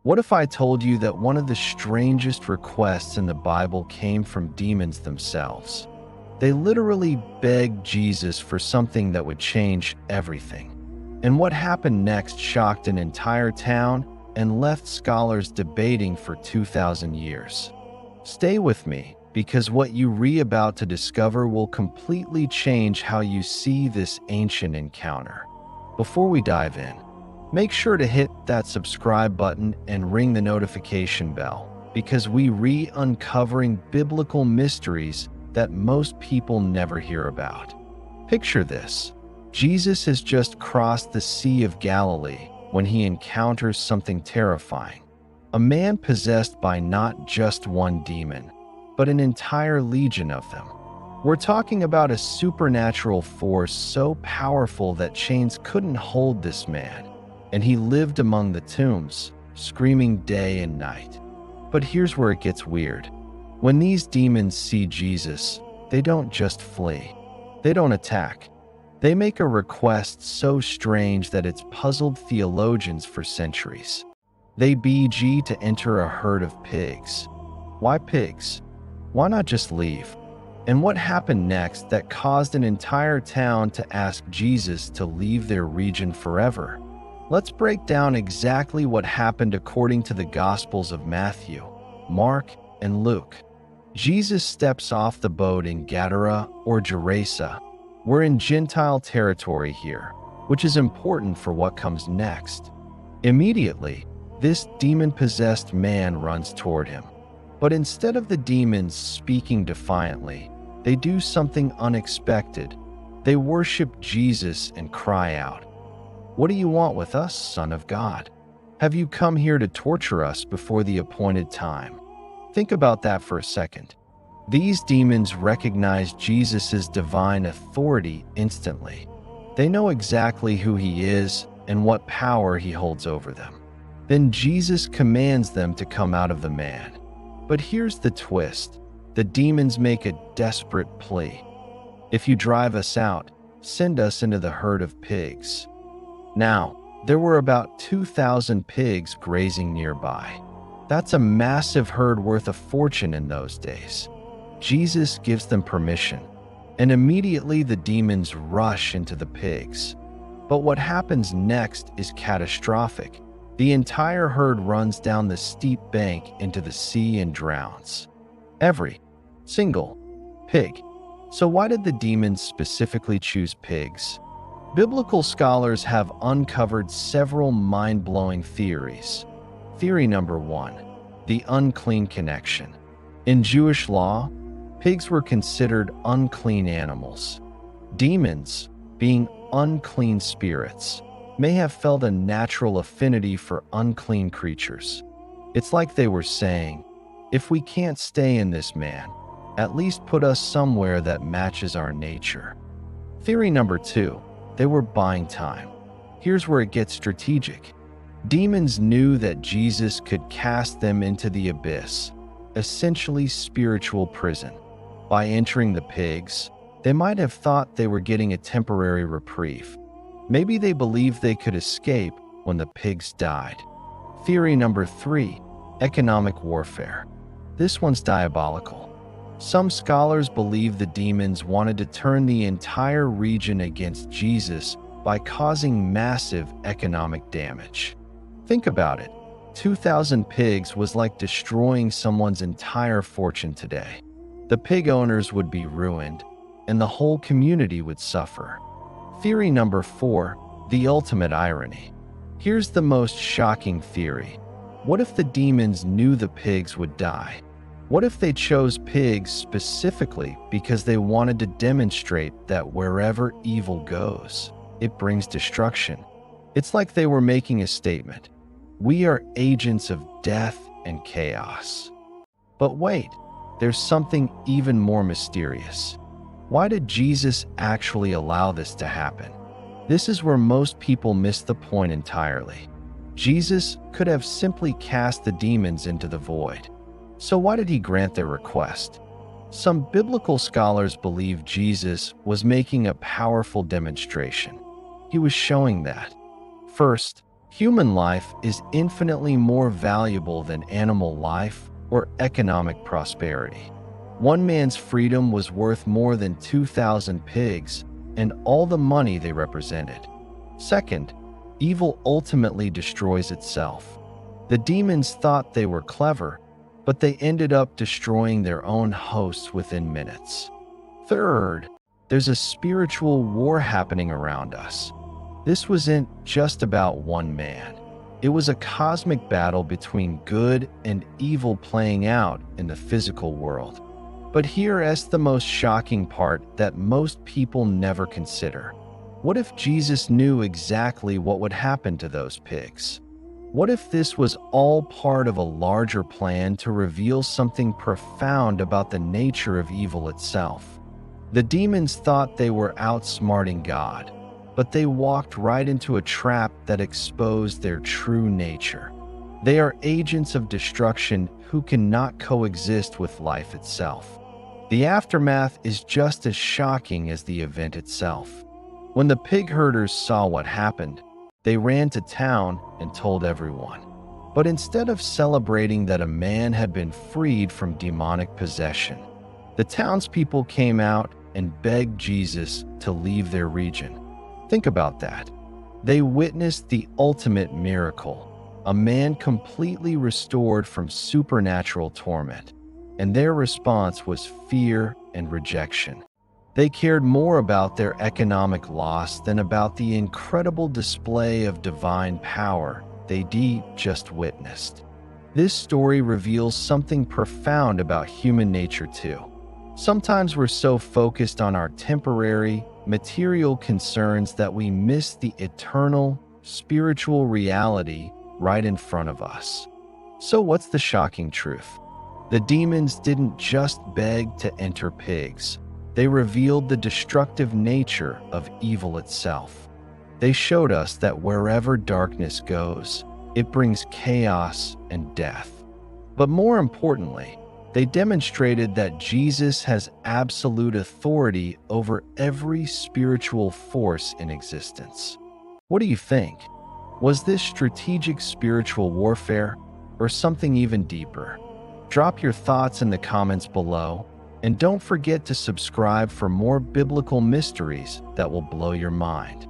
What if I told you that one of the strangest requests in the Bible came from demons themselves? They literally begged Jesus for something that would change everything. And what happened next shocked an entire town and left scholars debating for 2,000 years. Stay with me, because what you about to discover will completely change how you see this ancient encounter. Before we dive in, make sure to hit that subscribe button and ring the notification bell, because we uncovering biblical mysteries that most people never hear about. Picture this. Jesus has just crossed the Sea of Galilee when he encounters something terrifying. A man possessed by not just one demon, but an entire legion of them. We're talking about a supernatural force so powerful that chains couldn't hold this man, and he lived among the tombs, screaming day and night. But here's where it gets weird. When these demons see Jesus, they don't just flee. They don't attack. They make a request so strange that it's puzzled theologians for centuries. They beg to enter a herd of pigs. Why pigs? Why not just leave? And what happened next that caused an entire town to ask Jesus to leave their region forever? Let's break down exactly what happened according to the Gospels of Matthew, Mark, and Luke. Jesus steps off the boat in Gadara or Gerasa. We're in Gentile territory here, which is important for what comes next. Immediately, this demon-possessed man runs toward him. But instead of the demons speaking defiantly, they do something unexpected. They worship Jesus and cry out, "What do you want with us, Son of God? Have you come here to torture us before the appointed time?" Think about that for a second. These demons recognize Jesus' divine authority instantly. They know exactly who he is and what power he holds over them. Then Jesus commands them to come out of the man. But here's the twist. The demons make a desperate plea. "If you drive us out, send us into the herd of pigs." Now, there were about 2,000 pigs grazing nearby. That's a massive herd worth a fortune in those days. Jesus gives them permission, and immediately the demons rush into the pigs. But what happens next is catastrophic. The entire herd runs down the steep bank into the sea and drowns. Every single pig. So why did the demons specifically choose pigs? Biblical scholars have uncovered several mind-blowing theories. Theory number 1, the unclean connection. In Jewish law, pigs were considered unclean animals. Demons, being unclean spirits, may have felt a natural affinity for unclean creatures. It's like they were saying, "If we can't stay in this man, at least put us somewhere that matches our nature." Theory number 2, they were buying time. Here's where it gets strategic. Demons knew that Jesus could cast them into the abyss, essentially spiritual prison. By entering the pigs, they might have thought they were getting a temporary reprieve. Maybe they believed they could escape when the pigs died. Theory number 3, economic warfare. This one's diabolical. Some scholars believe the demons wanted to turn the entire region against Jesus by causing massive economic damage. Think about it. 2,000 pigs was like destroying someone's entire fortune today. The pig owners would be ruined, and the whole community would suffer. Theory number 4, the ultimate irony. Here's the most shocking theory. What if the demons knew the pigs would die? What if they chose pigs specifically because they wanted to demonstrate that wherever evil goes, it brings destruction? It's like they were making a statement. We are agents of death and chaos. But wait, there's something even more mysterious. Why did Jesus actually allow this to happen? This is where most people miss the point entirely. Jesus could have simply cast the demons into the void. So why did he grant their request? Some biblical scholars believe Jesus was making a powerful demonstration. He was showing that, first, Human life is infinitely more valuable than animal life or economic prosperity. One man's freedom was worth more than 2,000 pigs and all the money they represented. Second, evil ultimately destroys itself. The demons thought they were clever, but they ended up destroying their own hosts within minutes. Third, there's a spiritual war happening around us. This wasn't just about one man. It was a cosmic battle between good and evil playing out in the physical world. But here's the most shocking part that most people never consider. What if Jesus knew exactly what would happen to those pigs? What if this was all part of a larger plan to reveal something profound about the nature of evil itself? The demons thought they were outsmarting God, but they walked right into a trap that exposed their true nature. They are agents of destruction who cannot coexist with life itself. The aftermath is just as shocking as the event itself. When the pig herders saw what happened, they ran to town and told everyone. But instead of celebrating that a man had been freed from demonic possession, the townspeople came out and begged Jesus to leave their region. Think about that. They witnessed the ultimate miracle, a man completely restored from supernatural torment, and their response was fear and rejection. They cared more about their economic loss than about the incredible display of divine power they just witnessed. This story reveals something profound about human nature too. Sometimes we're so focused on our temporary, material concerns that we miss the eternal, spiritual reality right in front of us. So what's the shocking truth? The demons didn't just beg to enter pigs. They revealed the destructive nature of evil itself. They showed us that wherever darkness goes, it brings chaos and death. But more importantly, they demonstrated that Jesus has absolute authority over every spiritual force in existence. What do you think? Was this strategic spiritual warfare or something even deeper? Drop your thoughts in the comments below, and don't forget to subscribe for more biblical mysteries that will blow your mind.